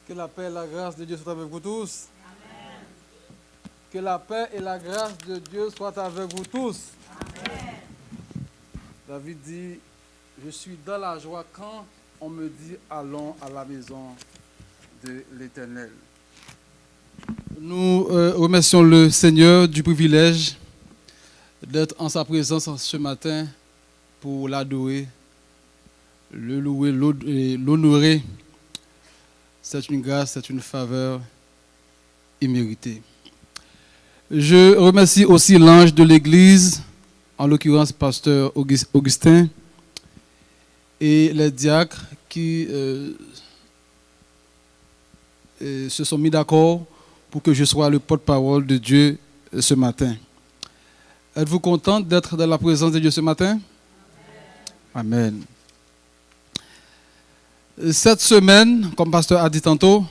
Que la paix et la grâce de Dieu soient avec vous tous. Amen. Que la paix et la grâce de Dieu soient avec vous tous. Amen. David dit, je suis dans la joie quand on me dit allons à la maison de l'Éternel. Nous remercions le Seigneur du privilège d'être en sa présence ce matin pour l'adorer, le louer, l'honorer. C'est une grâce, c'est une faveur imméritée. Je remercie aussi l'ange de l'Église, en l'occurrence pasteur Augustin, et les diacres qui se sont mis d'accord pour que je sois le porte-parole de Dieu ce matin. Êtes-vous content d'être dans la présence de Dieu ce matin? Amen. Amen. Cette semaine, comme pasteur a dit tantôt,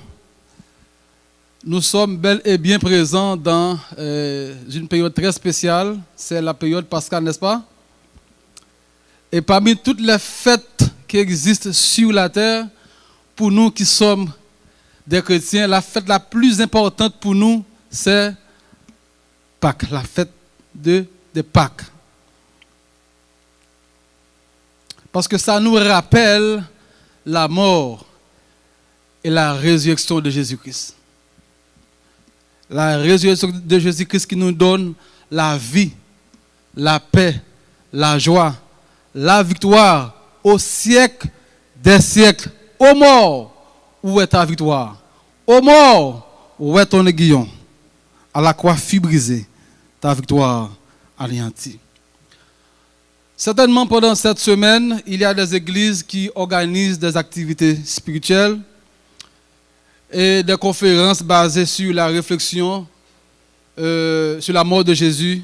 nous sommes bel et bien présents dans une période très spéciale. C'est la période pascale, n'est-ce pas? Et parmi toutes les fêtes qui existent sur la terre, pour nous qui sommes des chrétiens, la fête la plus importante pour nous, c'est Pâques, la fête de Pâques. Parce que ça nous rappelle la mort et la résurrection de Jésus-Christ. La résurrection de Jésus-Christ qui nous donne la vie, la paix, la joie, la victoire au siècle des siècles. Ô mort, où est ta victoire? Ô mort, où est ton aiguillon? À la croix fut brisée, ta victoire anéantie. Certainement, pendant cette semaine, il y a des églises qui organisent des activités spirituelles et des conférences basées sur la réflexion sur la mort de Jésus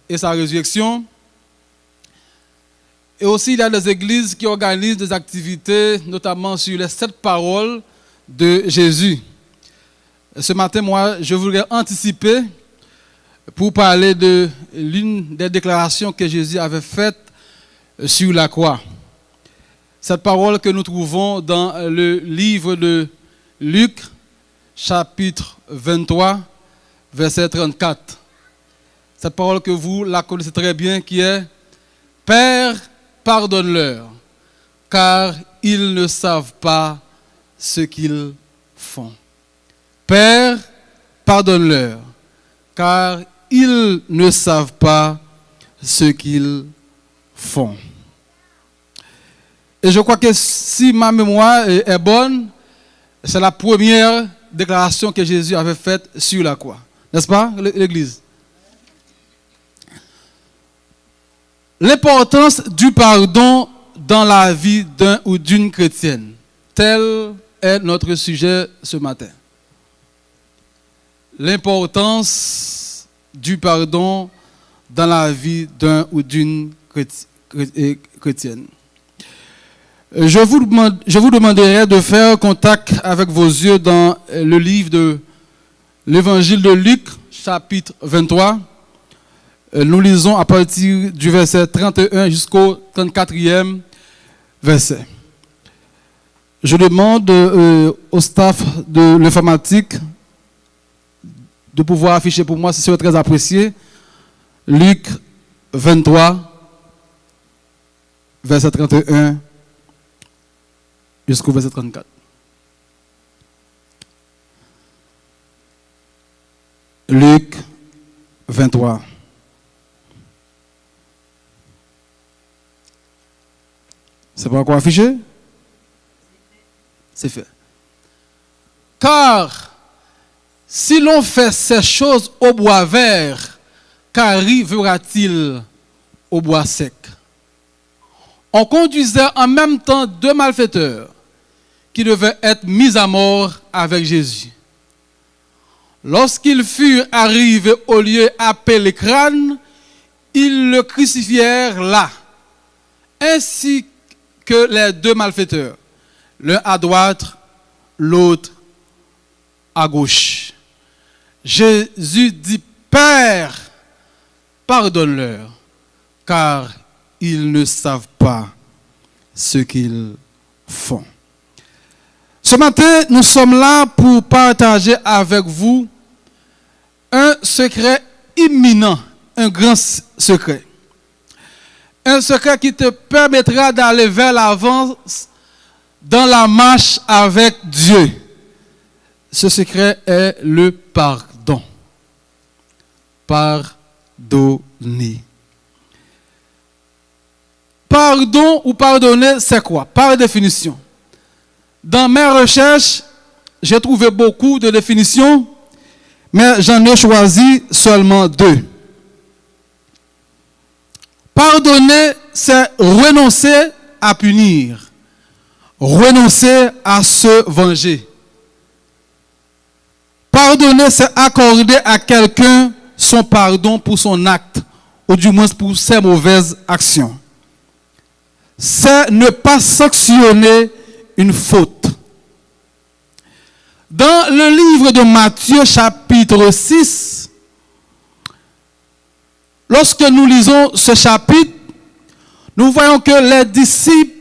et sa résurrection. Et aussi, il y a des églises qui organisent des activités, notamment sur les 7 paroles de Jésus. Ce matin, moi, je voudrais anticiper pour parler de l'une des déclarations que Jésus avait faites sur la croix. Cette parole que nous trouvons dans le livre de Luc, chapitre 23, verset 34. Cette parole que vous la connaissez très bien, qui est « Père, pardonne-leur, car ils ne savent pas ce qu'ils font. » Père, pardonne-leur, car ils ne savent pas ce qu'ils font. Et je crois que si ma mémoire est bonne, c'est la première déclaration que Jésus avait faite sur la croix. N'est-ce pas, l'Église? L'importance du pardon dans la vie d'un ou d'une chrétienne. Tel est notre sujet ce matin. L'importance du pardon dans la vie d'un ou d'une chrétienne. Je vous demanderai de faire contact avec vos yeux dans le livre de l'Évangile de Luc, chapitre 23. Nous lisons à partir du verset 31 jusqu'au 34e verset. Je demande au staff de l'informatique de pouvoir afficher pour moi, ce serait très apprécié. Luc 23, verset 31 jusqu'au verset 34. Luc 23. C'est pas quoi afficher? C'est fait. Car si l'on fait ces choses au bois vert, qu'arrivera-t-il au bois sec? On conduisait en même temps 2 malfaiteurs qui devaient être mis à mort avec Jésus. Lorsqu'ils furent arrivés au lieu appelé Crâne, ils le crucifièrent là, ainsi que les 2 malfaiteurs, l'un à droite, l'autre à gauche. Jésus dit, Père, pardonne-leur, car ils ne savent pas ce qu'ils font. Ce matin, nous sommes là pour partager avec vous un secret imminent, un grand secret. Un secret qui te permettra d'aller vers l'avant dans la marche avec Dieu. Ce secret est le pardon. Pardonner. Pardon ou pardonner, c'est quoi? Par définition. Dans mes recherches, j'ai trouvé beaucoup de définitions, mais j'en ai choisi seulement 2. Pardonner, c'est renoncer à punir, renoncer à se venger. Pardonner, c'est accorder à quelqu'un son pardon pour son acte, ou du moins pour ses mauvaises actions. C'est ne pas sanctionner une faute. Dans le livre de Matthieu, chapitre 6, lorsque nous lisons ce chapitre, nous voyons que les disciples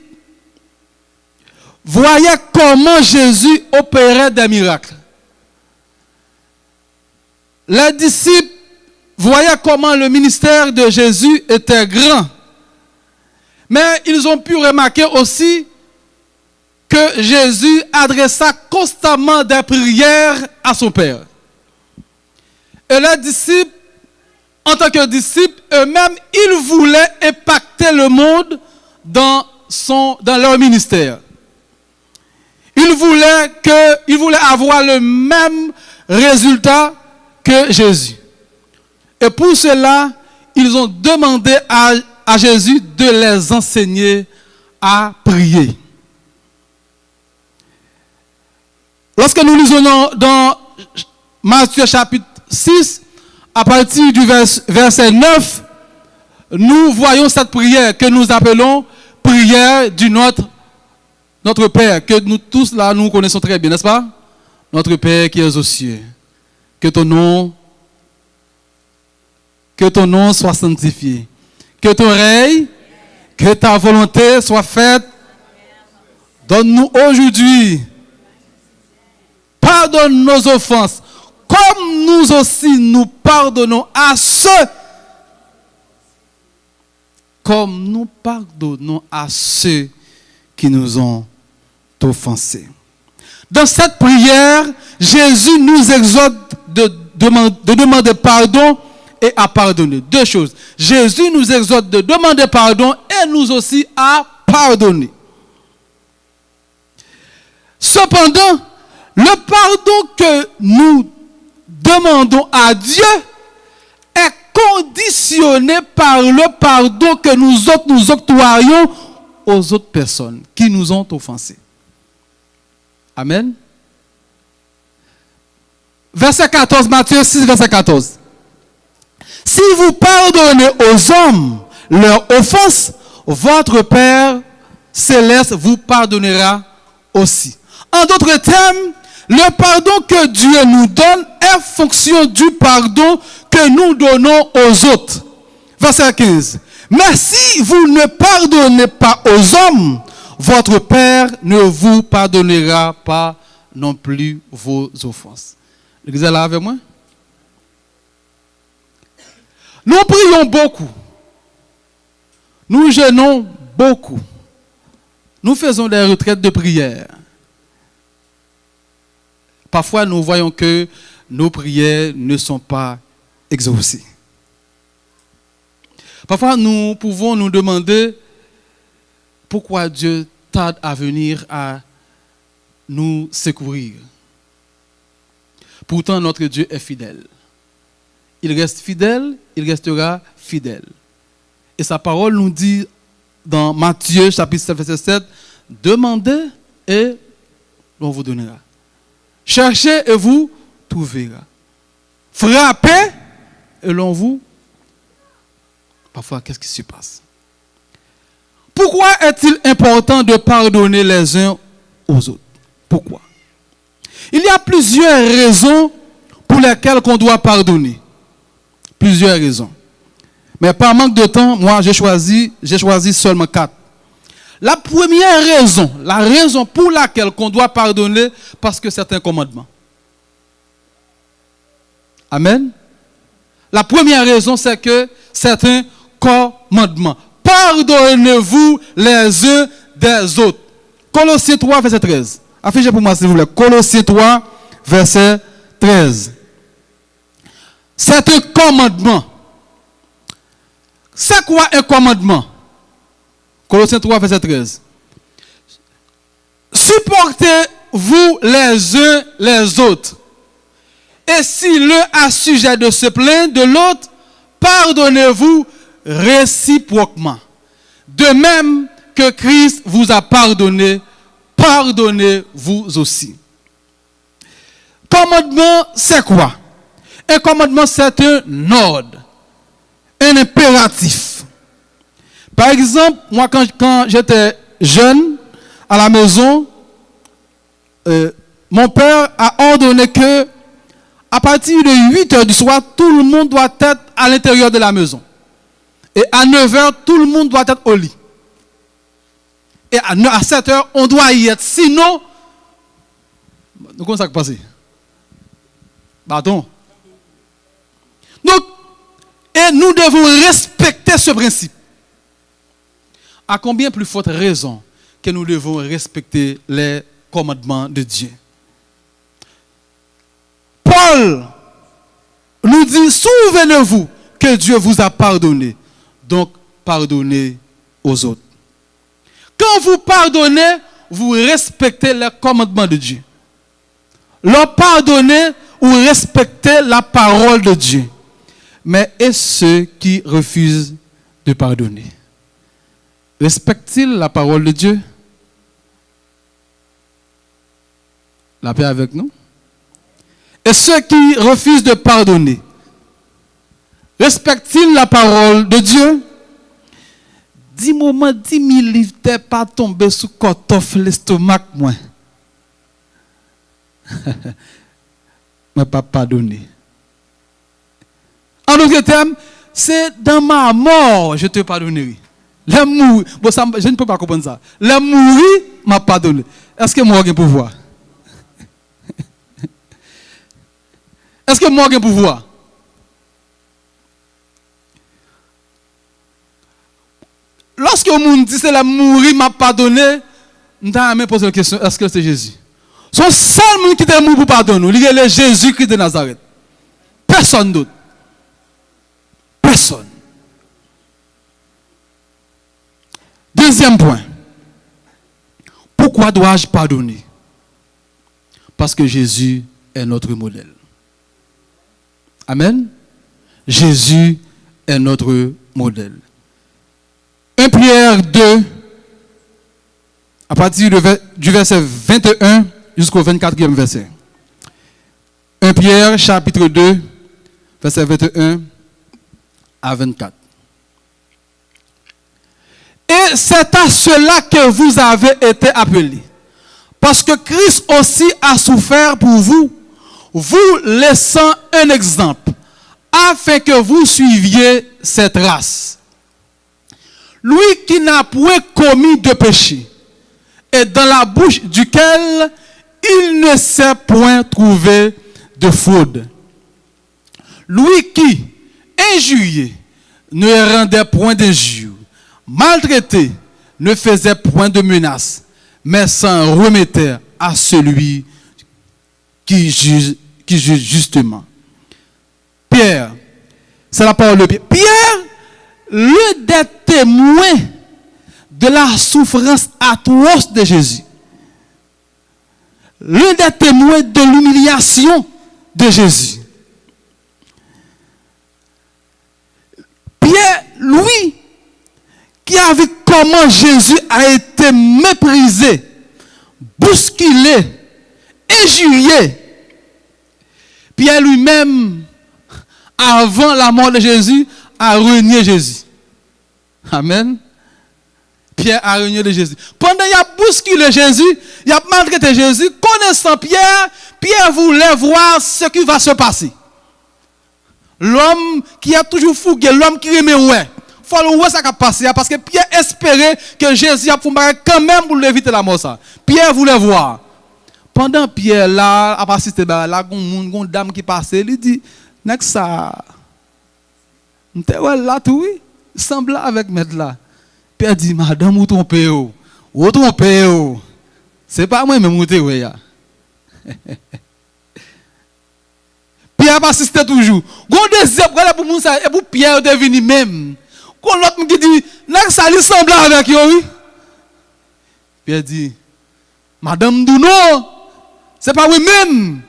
voyaient comment Jésus opérait des miracles. Les disciples voyaient comment le ministère de Jésus était grand. Mais ils ont pu remarquer aussi que Jésus adressa constamment des prières à son Père. Et les disciples, en tant que disciples, eux-mêmes, ils voulaient impacter le monde dans leur ministère. Ils voulaient avoir le même résultat que Jésus. Et pour cela, ils ont demandé à Jésus de les enseigner à prier. Lorsque nous lisons dans Matthieu chapitre 6, à partir du verset 9, nous voyons cette prière que nous appelons prière du notre Père, que nous tous là, nous connaissons très bien, n'est-ce pas? Notre Père qui est aux cieux, que ton nom soit sanctifié, que ton règne, que ta volonté soit faite. Donne-nous aujourd'hui. Pardonne nos offenses, comme nous aussi nous pardonnons à ceux qui nous ont offensés. Dans cette prière, Jésus nous exhorte de demander pardon et à pardonner. 2 choses. Jésus nous exhorte de demander pardon et nous aussi à pardonner. Cependant, le pardon que nous demandons à Dieu est conditionné par le pardon que nous octroyons aux autres personnes qui nous ont offensés. Amen. Verset 14, Matthieu 6, verset 14. Si vous pardonnez aux hommes leurs offenses, votre Père céleste vous pardonnera aussi. En d'autres termes, le pardon que Dieu nous donne est fonction du pardon que nous donnons aux autres. Verset 15. Mais si vous ne pardonnez pas aux hommes, votre Père ne vous pardonnera pas non plus vos offenses. L'église est là avec moi? Nous prions beaucoup. Nous jeûnons beaucoup. Nous faisons des retraites de prière. Parfois, nous voyons que nos prières ne sont pas exaucées. Parfois, nous pouvons nous demander pourquoi Dieu tarde à venir à nous secourir. Pourtant, notre Dieu est fidèle. Il reste fidèle, il restera fidèle. Et sa parole nous dit dans Matthieu, chapitre 7, verset 7, demandez et l'on vous donnera. Cherchez et vous trouverez. Frappez et l'on vous... Parfois, qu'est-ce qui se passe? Pourquoi est-il important de pardonner les uns aux autres? Pourquoi? Il y a plusieurs raisons pour lesquelles on doit pardonner. Plusieurs raisons. Mais par manque de temps, moi, j'ai choisi seulement 4. La première raison, la raison pour laquelle on doit pardonner, parce que c'est un commandement. Amen. La première raison, c'est que c'est un commandement. Pardonnez-vous les uns des autres. Colossiens 3, verset 13. Affichez pour moi, s'il vous plaît. Colossiens 3, verset 13. C'est un commandement. C'est quoi un commandement? Colossiens 3, verset 13. Supportez-vous les uns les autres. Et si l'un a sujet de se plaindre de l'autre, pardonnez-vous réciproquement. De même que Christ vous a pardonné, pardonnez-vous aussi. Commandement, c'est quoi? Un commandement, c'est un ordre, un impératif. Par exemple, moi, quand j'étais jeune, à la maison, mon père a ordonné que, à partir de 8 heures du soir, tout le monde doit être à l'intérieur de la maison. Et à 9 heures, tout le monde doit être au lit. Et à 7 heures, on doit y être. Sinon, comment ça va passer? Pardon. Donc, et nous devons respecter ce principe. À combien plus forte raison que nous devons respecter les commandements de Dieu? Paul nous dit, souvenez-vous que Dieu vous a pardonné. Donc, pardonnez aux autres. Quand vous pardonnez, vous respectez les commandements de Dieu. Leur pardonner ou respecter la parole de Dieu. Mais et ceux qui refusent de pardonner? Respectent-ils la parole de Dieu? La paix avec nous? Et ceux qui refusent de pardonner, respectent-ils la parole de Dieu? 10 moments, 10 000 livres, t'es pas tombé sous cotoff l'estomac, moi. Mais pas pardonner. En d'autres termes, c'est dans ma mort, je te pardonnerai. Le mourir, bon, ça, je ne peux pas comprendre ça. Le mourir m'a pardonné. Est-ce que moi j'ai pouvoir? Est-ce que moi j'ai pouvoir? Lorsque le monde dit c'est le mourir m'a pardonné, on t'a même posé la question, est-ce que c'est Jésus? Son seul monde qui est mort pour pardonner, il est Jésus-Christ de Nazareth. Personne d'autre. Personne. Deuxième point. Pourquoi dois-je pardonner? Parce que Jésus est notre modèle. Amen. Jésus est notre modèle. 1 Pierre 2, à partir du verset 21 jusqu'au 24e verset. 1 Pierre chapitre 2, verset 21 à 24. Et c'est à cela que vous avez été appelés. Parce que Christ aussi a souffert pour vous, vous laissant un exemple, afin que vous suiviez cette race. Lui qui n'a point commis de péché, et dans la bouche duquel il ne s'est point trouvé de fraude. Lui qui, injurié, ne rendait point d'injure, maltraité, ne faisait point de menaces, mais s'en remettait à celui qui juge justement. Pierre, c'est la parole de Pierre. Pierre, l'un des témoins de la souffrance atroce de Jésus. L'un des témoins de l'humiliation de Jésus. Pierre, lui, qui a vu comment Jésus a été méprisé, bousculé, injurié. Pierre lui-même, avant la mort de Jésus, a renié Jésus. Amen. Pierre a renié de Jésus. Pendant qu'il a bousculé Jésus, il a maltraité Jésus, connaissant Pierre, Pierre voulait voir ce qui va se passer. L'homme qui a toujours fougué, l'homme qui aimait, ouais, faut voir ça qui a passé parce que Pierre espérait que Jésus a fait quand même pour éviter la mort ça. Pierre voulait voir. Pendant Pierre là, a assisté là, une dame qui passait, il dit "Nek ça là tout oui, semble avec maître là." Pierre dit "Madame, vous trompez vous. Vous trompez vous. C'est pas moi même vous trompez ya." Pierre assistait toujours. Gon deuxième pour moun ça et pour Pierre de venir même. Gon l'autre qui dit "Nek ça lui semble avec yo oui." Pierre dit "Madame Douno, c'est pas oui-même.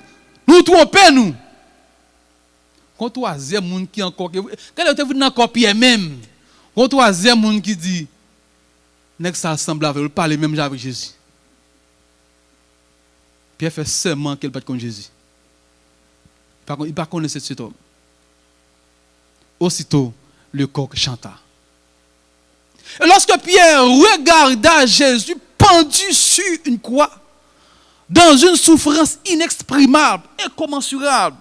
Nous trompons nous. Quand troisième monde qui encore quel est venu encore Pierre même. Quand troisième monde qui dit "Nek ça semble avec lui parler même avec Jésus." Pierre fait seulement qu'elle pas comme Jésus. Il ne connaissait pas cet homme. Aussitôt, le coq chanta. Et lorsque Pierre regarda Jésus pendu sur une croix, dans une souffrance inexprimable, incommensurable,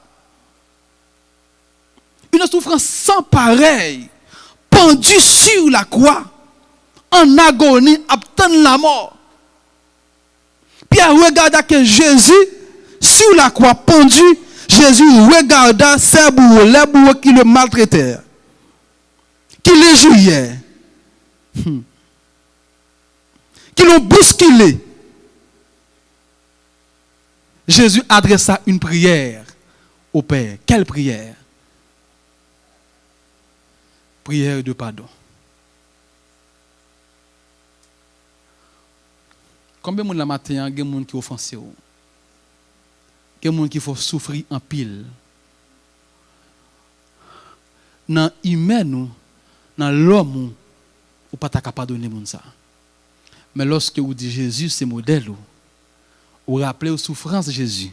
une souffrance sans pareil, pendu sur la croix, en agonie, attendant la mort. Pierre regarda que Jésus, sur la croix, pendu, Jésus regarda ses bourreaux, les bourreaux qui le maltraitaient, qui le jouillaient, qui l'ont bousculé. Jésus adressa une prière au Père. Quelle prière? Prière de pardon. Combien de monde la matin, il y a des gens qui offensent? Il y a des gens qui font souffrir en pile. Dans l'humain, dans l'homme, ou pas ta pardonner moun ça. Mais lorsque vous dites Jésus c'est modèle, vous rappelez aux souffrances de Jésus,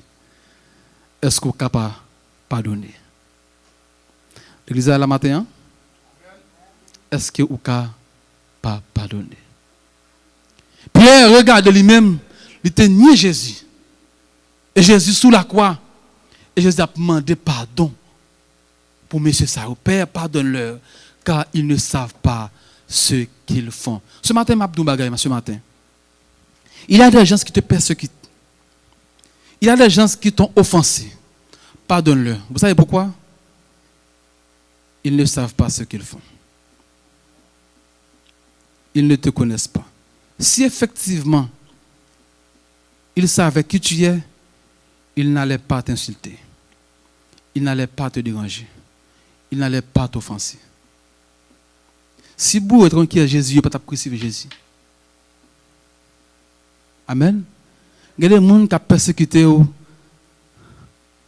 est-ce que vous êtes capable de pardonner? L'église à la matin, est-ce que vous êtes capable de pardonner? Pierre regarde lui-même, il tenait Jésus. Et Jésus sous la croix. Et Jésus a demandé pardon pour M. Sao. Père, pardonne-leur, car ils ne savent pas ce qu'ils font. Ce matin, ce matin, il y a des gens qui te persécutent. Il y a des gens qui t'ont offensé. Pardonne-leur. Vous savez pourquoi? Ils ne savent pas ce qu'ils font. Ils ne te connaissent pas. Si effectivement, ils savaient qui tu es, ils n'allaient pas t'insulter. Ils n'allaient pas te déranger. Ils n'allaient pas t'offenser. Si vous êtes tranquille à Jésus, vous ne pouvez pas crucifier Jésus. Amen. Il y a des gens qui ont persécuté,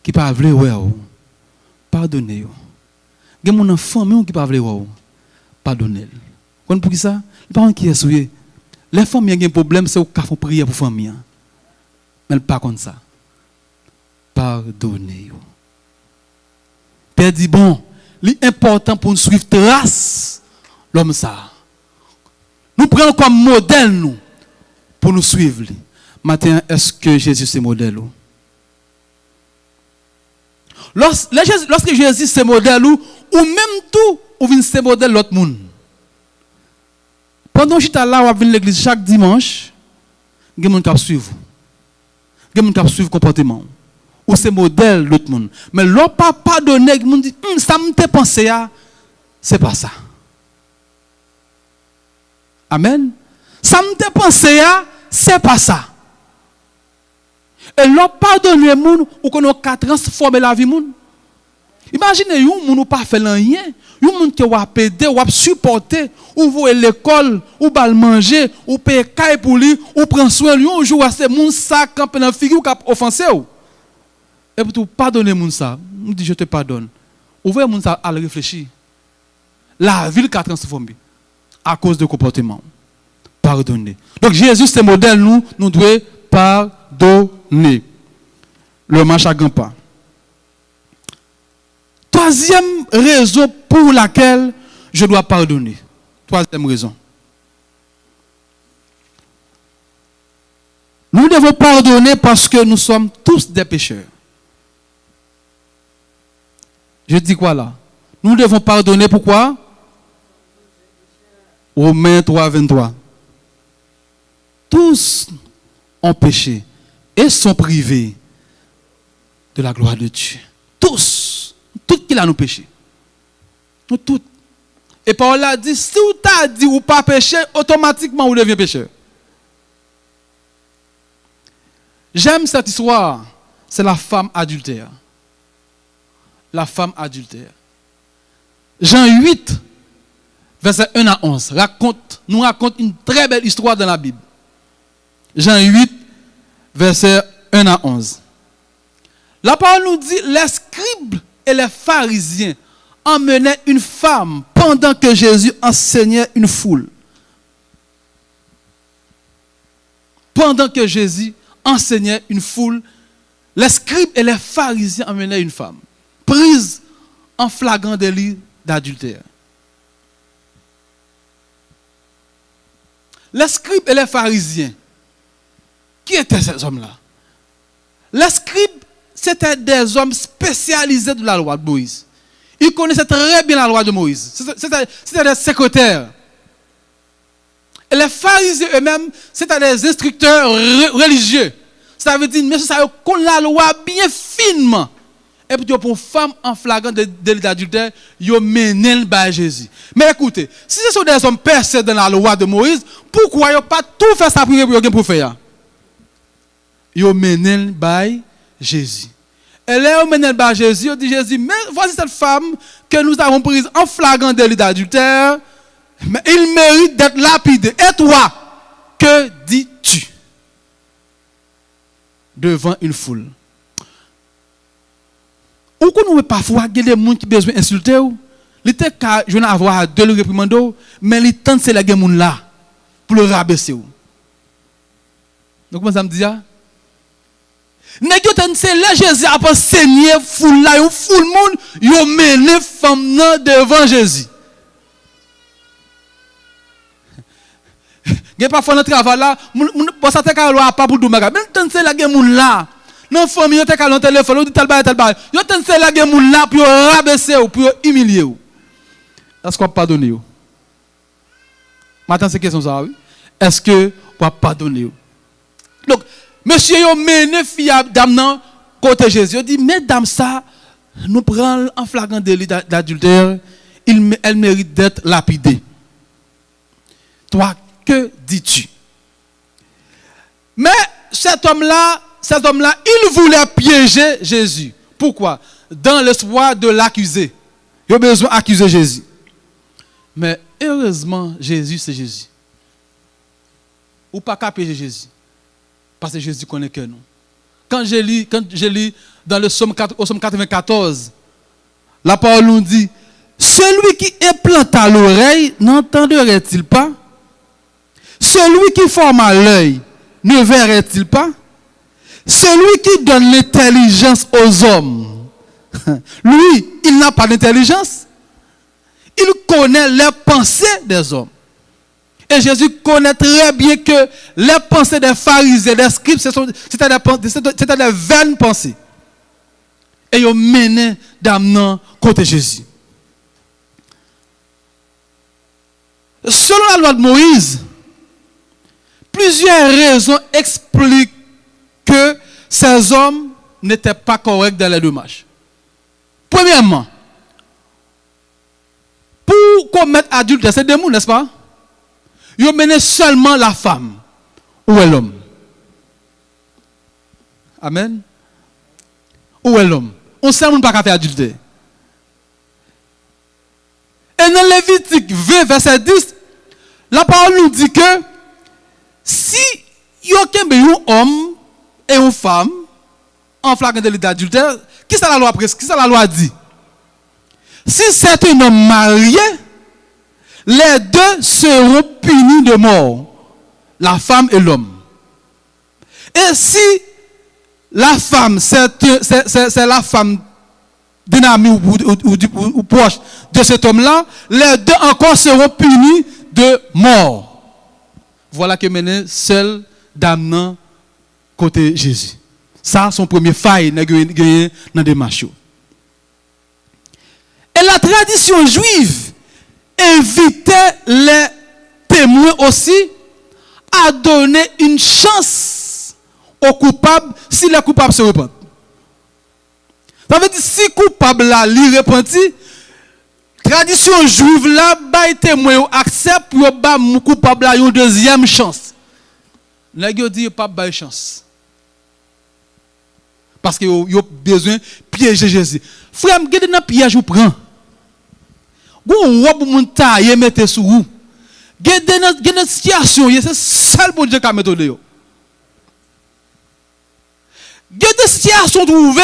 qui ne peuvent pas voir. Pardonnez. Il y a des gens enfants qui ne peuvent pas voir. Pardonnez. Vous comprenez pour qui ça? Les parents qui sont souillés. Les familles ont un problème, c'est qu'ils font prier pour la famille. Mais pas comme ça. Pardonnez. Père dit, bon, l'important pour nous suivre trace, l'homme ça. Nous prenons comme modèle, nous, pour nous suivre. Maintenant, est-ce que Jésus c'est modèle? Lorsque Jésus c'est modèle, ou même tout, ou vient c'est modèle l'autre monde. Pendant que je suis là, on vient à l'église chaque dimanche, il y a des gens qui suivent. Il y a des gens qui suivent le comportement. Ou c'est modèle l'autre monde. Mais l'on pas pardonné, il me dit, ça me fait penser à, c'est pas ça. Amen. Ça me fait penser à, c'est pas ça. Et l'on pardonne moun ou qu'on a transformé la vie moun. Imaginez yon moun ou pas fait rien, yon moun qui wa aider, wa supporter, ou voyer l'école, ou bal manger, ou payer caille pour lui, ou prendre soin lui, un jour c'est moun ça camper dans figure qui a offensé ou. Et pour tout pardonner moun ça, on dit je te pardonne. Ouvrez moun ça à réfléchir. La ville qui a transformé à cause de comportement. Pardonner. Donc Jésus c'est modèle nous devons pardonner. Le marche à grand pas. Troisième raison pour laquelle je dois pardonner. Troisième raison. Nous devons pardonner parce que nous sommes tous des pécheurs. Je dis quoi là? Nous devons pardonner pourquoi? Romains 3, 23. Tous ont péché et sont privés de la gloire de Dieu. Tous. Tout qui a nous péché. Nous tous. Et Paul a dit, si vous t'as dit ou pas péché, automatiquement vous devenez pécheur. J'aime cette histoire. C'est la femme adultère. La femme adultère. Jean 8, verset 1 à 11, nous raconte une très belle histoire dans la Bible. Jean 8, verset 1 à 11. La parole nous dit, les scribes et les pharisiens emmenaient une femme pendant que Jésus enseignait une foule. Pendant que Jésus enseignait une foule, les scribes et les pharisiens emmenaient une femme, prise en flagrant délit d'adultère. Les scribes et les pharisiens, qui étaient ces hommes-là? Les scribes, c'était des hommes spécialisés de la loi de Moïse. Ils connaissaient très bien la loi de Moïse. C'était des secrétaires. Et les pharisiens eux-mêmes, c'était des instructeurs religieux. Ça veut dire, mais ça connaît la loi bien finement. Et puis pour une femme en flagrant délit d'adultère, ils ont mené par Jésus. Mais écoutez, si ce sont des hommes percés dans la loi de Moïse, pourquoi ils n'ont pas tout fait ça pour faire? Ils ont mené par Jésus. Et là, ils ont mené par Jésus, ils ont dit Jésus, mais voici cette femme que nous avons prise en flagrant délit d'adultère, mais il mérite d'être lapidé. Et toi, que dis-tu? Devant une foule. Ou qu'on nous parfois il y a des gens qui ont besoin d'insulter ou il était qu'à je n'ai avoir de le réprimander mais il tente c'est la gens là pour le rabaisser ou. Donc comment ça me dit ça? Nèg yo tente c'est là Jésus a enseigné foule là ou foule monde yo mené femme nan devant Jésus. Gen parfois dans travail là bon ça te ka loi pas pour dou maga mais tente c'est la gens là. Non famille yo te ka l'on téléphone, dit tel bail. Yo ten se la gen moun là pour rabaisser ou pour humilier ou. Est-ce qu'on pardonner ou? Maintenant c'est question ça oui. Est-ce que on pardonner ou? Donc monsieur yo mené fille dame nan côté Jésus, dit mesdames ça nous prend en flagrant délit d'adultère, elle mérite d'être lapidée. Toi que dis-tu? Mais cet homme-là, il voulait piéger Jésus. Pourquoi? Dans l'espoir de l'accuser. Il a besoin d'accuser Jésus. Mais heureusement, Jésus, c'est Jésus. Ou pas qu'à piéger Jésus. Parce que Jésus connaît que nous. Quand je lis dans le psaume 94, la parole nous dit, celui qui implanta l'oreille, n'entendrait-il pas? Celui qui forma l'œil, ne verrait-il pas? Celui qui donne l'intelligence aux hommes, lui, il n'a pas d'intelligence. Il connaît les pensées des hommes. Et Jésus connaît très bien que les pensées des pharisiens, des scribes, c'était des vaines pensées. Et ils ont mené d'amenant côté Jésus. Selon la loi de Moïse, plusieurs raisons expliquent que ces hommes n'étaient pas corrects dans les démarches. Premièrement, pour commettre adultère, c'est des mots, n'est-ce pas? Ils ont mené seulement la femme. Où est l'homme? Amen. Où est l'homme? On sait qu'on ne peut pas faire adultère. Et dans Lévitique 20, verset 10, la parole nous dit que si il y a un homme et une femme en flagrant délit d'adultère, qui ça la loi presque? Qui ça la loi dit? Si c'est un homme marié, les deux seront punis de mort, la femme et l'homme. Et si la femme, c'est la femme d'un ami ou proche de cet homme-là, les deux encore seront punis de mort. Voilà que maintenant, seul damnant côté Jésus. Ça, son premier faille dans des machos. Et la tradition juive invitait les témoin aussi à donner une chance aux coupables si les coupables se repentent. Ça veut dire si coupable là, lui repentit, tradition juive là, bah témoin accepte pour ba coupable là une deuxième chance. Nèg yo dit pas ba chance. Parce que yo besoin piéger Jésus. Frère, m'gade dans piège ou prend. Gon robe moun tailler mettre sous vous. Gade dans situation, c'est seul bon Dieu qui a mettre yo. Gade situation trouver,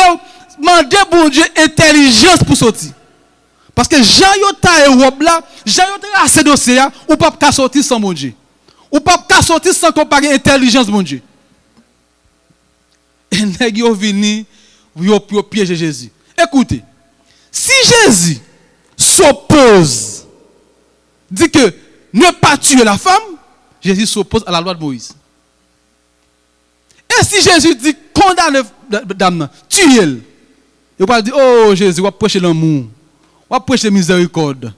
mandez bon Dieu intelligence pour sortir. Parce que Jean yo taille robe là, Jean yo tracé dossier ou pas sortir sans bon Dieu. Ou pas sortir sans comparer intelligence bon Dieu. Et nèg yo vini pour piéger Jésus. Écoutez, si Jésus s'oppose, dit que ne pas tuer la femme, Jésus s'oppose à la loi de Moïse. Et si Jésus dit condamne dame, tuez-le, il va dire oh Jésus, on va prêcher l'amour, on va prêcher la miséricorde.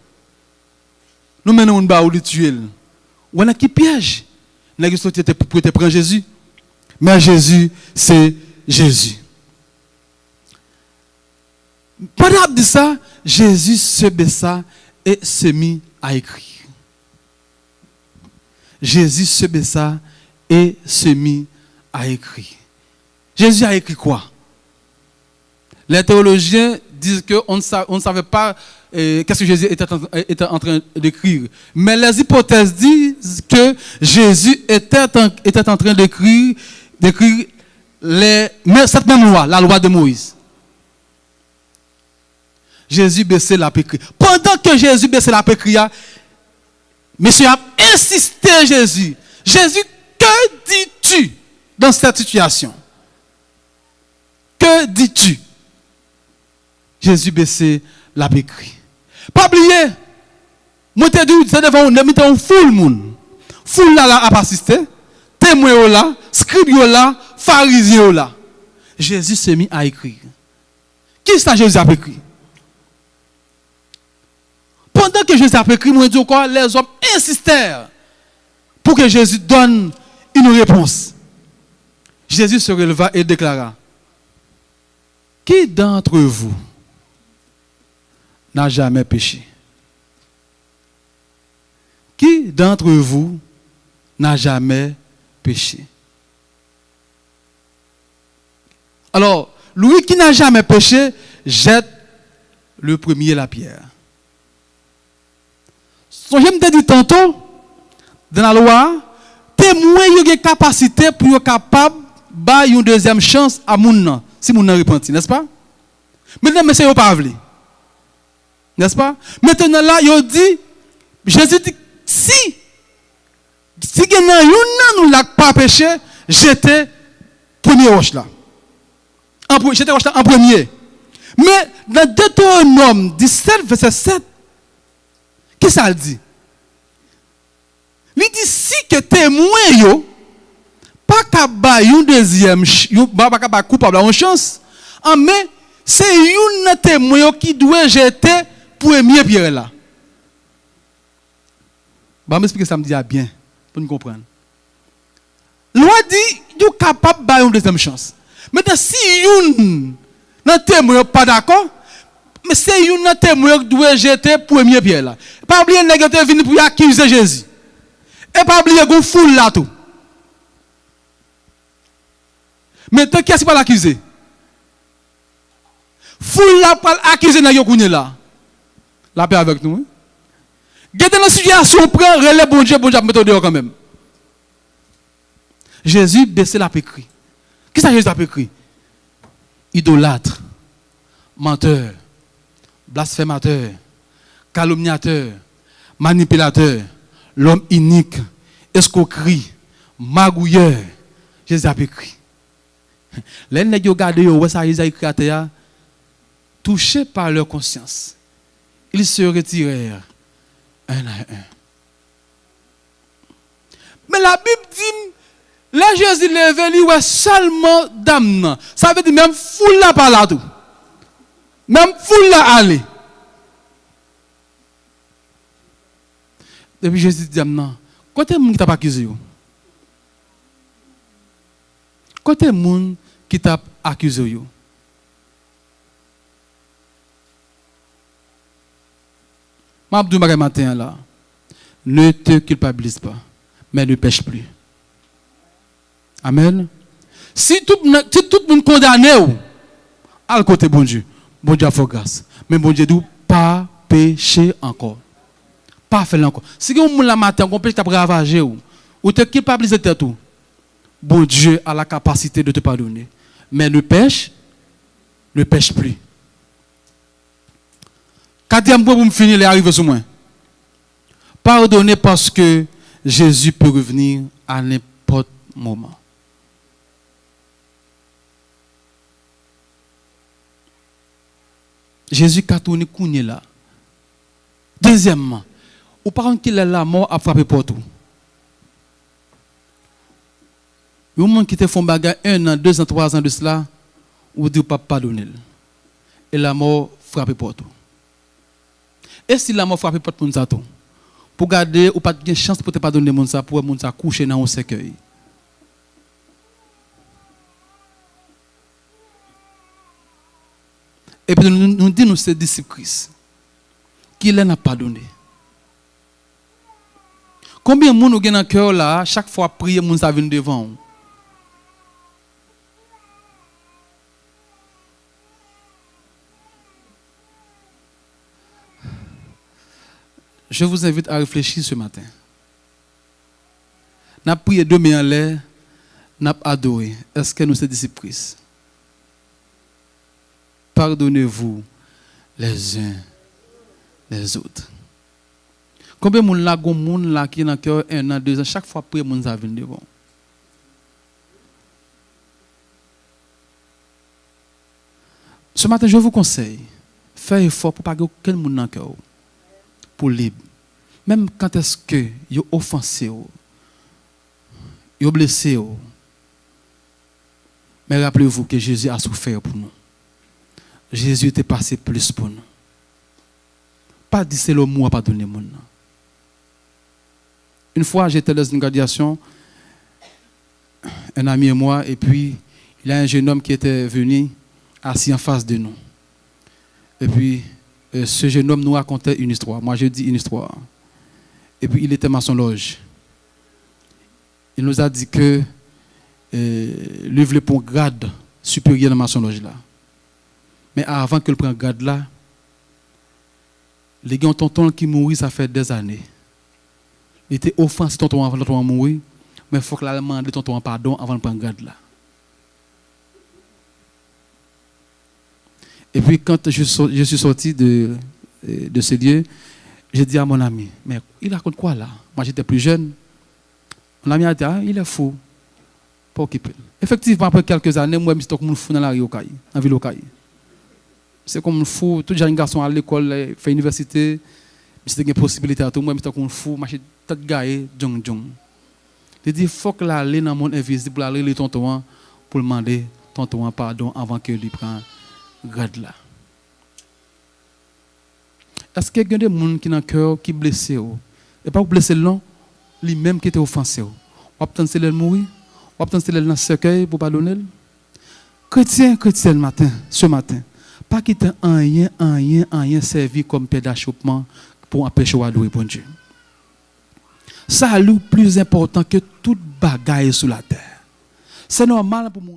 Nous menons une barre de tuer. On a qui piège. Nous avons sorti pour te prendre Jésus. Mais Jésus, c'est Jésus. Pendant dit ça, Jésus se baissa et se mit à écrire. Jésus se baissa et se mit à écrire. Jésus a écrit quoi? Les théologiens disent qu'on ne savait pas qu'est-ce que Jésus était en train d'écrire. Mais les hypothèses disent que Jésus était en train d'écrire cette même loi, la loi de Moïse. Jésus baissait la pécrie. Pendant que Jésus baissait la pécrie, monsieur a insisté Jésus. Jésus, que dis-tu dans cette situation? Que dis-tu? Jésus baissait la pécrie. Pas oublier, moi te dis, c'est devant nous, mettons une foule moun. Foule là a assisté, témoin là, scribe là, pharisien là. Jésus s'est mis à écrire. Qui ça Jésus a écrit? Pendant que Jésus a écrit, moi dis encore, les hommes insistèrent pour que Jésus donne une réponse. Jésus se releva et déclara: qui d'entre vous n'a jamais péché? Qui d'entre vous n'a jamais péché? Alors, lui qui n'a jamais péché, jette le premier la pierre. Je me dis tantôt, dans la loi, témoin a une capacité pour être capable de une deuxième chance à moun si moun nan repenti, n'est-ce pas? Maintenant, mais c'est pas vrai. N'est-ce pas? Maintenant là, il dit, Jésus dit, si nous n'a pas péché, j'étais premier roche là. J'étais roche là en premier. Mais dans Deutéronome 17, verset 7, qu'est-ce que ça dit? Il dit si que témoin yo pas capable une deuxième pas capable coupable une chance, mais c'est une témoin qui doit jeter premier pierre là. Bah m'expliquer ça me dit bien pour nous comprendre. Loi dit you capable ba une deuxième chance. Maintenant si une témoin pas d'accord, mais c'est une témoin qui doit jeter premier pierre là. Pas oublier nèg te venu pour accuser Jésus. Et pas oublier qu'on foule là tout. Maintenant, qui est-ce qui va l'accuser? Foule là pour accuser nèg yo kounye là. La paix avec nous. Gade dans la situation prend relais bon Dieu mettre dehors quand même. Jésus baissait la pécrie. Qui ça Jésus a pécrie? Idolâtre, menteur, blasphémateur, calomniateur, manipulateur, l'homme inique, escroquerie, magouilleur. Jésus a écrit. Les nèg yo gade yo, ouais ça Jésus a écrit à terre, touchés par leur conscience. Ils se retirèrent un à un. Mais la Bible dit, là Jésus levé lui ouais seulement dame. Ça veut dire même foule là par là tout. Même foule là aller. Depuis Jésus dit dame, Côté moun qui t'a accusé yo. Côté moun qui t'a accusé yo. M'abdou bagay matin là. Ne te culpabilise pas, mais ne pêche plus. Amen. Si tout le monde condamné, à côté bon Dieu a fait grâce. Mais bon Dieu dit pas pécher encore. Pas faire encore. Si vous avez la matin, vous péché ravager ou te culpabiliser tout. Bon Dieu a la capacité de te pardonner. Mais ne pêche plus. Quatrième point pour me finir, il est arrivé sur moi. Pardonnez parce que Jésus peut revenir à n'importe moment. Jésus a tourné kounye là. Deuxièmement, ou par qu'il est la mort a frappé pour tout. Le monde qui te font bagarre 1 an, 2 ans, 3 ans de cela, ou dit pas pardonner. Et la mort frappé pour tout. Et si la mort frappé pour tout ça tout, pour garder ou pas de chance pour te pardonner mon ça pour mon ça coucher dans un cercueil. Et puis nous disons ces disciples Christ qu'il n'a pas pardonné. Combien de monde nous dans le cœur là, chaque fois prier, moun ça vient devant. Je vous invite à réfléchir ce matin. Nous avons prié demain en l'air, nous avons adoré. Est-ce que nous sommes disciples Christ? Pardonnez-vous les uns les autres. Combien de monde là qui est dans le cœur 1 an, 2 ans, chaque fois prier, moun ça vient devant. Ce matin, je vous conseille, faites effort pour ne pas que aucun monde dans le cœur. Pour libre. Même quand est-ce que vous avez offensé, vous avez blessé. Mais rappelez-vous que Jésus a souffert pour nous. Jésus était passé plus pour nous. Pas dire c'est le mot à pardonner mon nom. Une fois, j'étais dans une graduation, un ami et moi, et puis il y a un jeune homme qui était venu assis en face de nous. Et puis, ce jeune homme nous racontait une histoire. Moi, je dis une histoire. Et puis, il était maçon loge. Il nous a dit que lui voulait pour un grade supérieur dans la maçon loge là. Mais avant que le prenne grade là, les gens tonton qui mourit, ça fait des années. Il était offensé tonton avant de mourir, mais il faut que la demande tonton pardon avant de prendre grade là. Et puis quand je suis sorti de ce lieu, j'ai dit à mon ami, mais il raconte quoi là? Moi j'étais plus jeune. Mon ami a dit, ah, il est fou. Pas occupé. Effectivement, après quelques années, moi je suis comme un fou dans la rue au Caille, dans la ville au Caille. C'est comme un fou, tout jeune garçon à l'école, fait université, c'était une possibilité à tout. Moi je suis comme un fou, je suis tout gaillé, jong. Il dit, il faut que l'aller dans le monde invisible pour aller les tontons pour demander tonton pardon avant que lui prenne grade là. Est-ce qu'il y a des gens qui ont un cœur qui blessé et pas blessé non, lui-même qui était offensé. Ou attendre c'est le mourir, ou attendre c'est le dans cercueil pour pardonner. Chrétien ce matin, pas quitter rien servi comme pierre d'achoppement pour empêcher d'adorer bon Dieu. Ça est le plus important que toute bagaille sur la terre. C'est normal pour moi.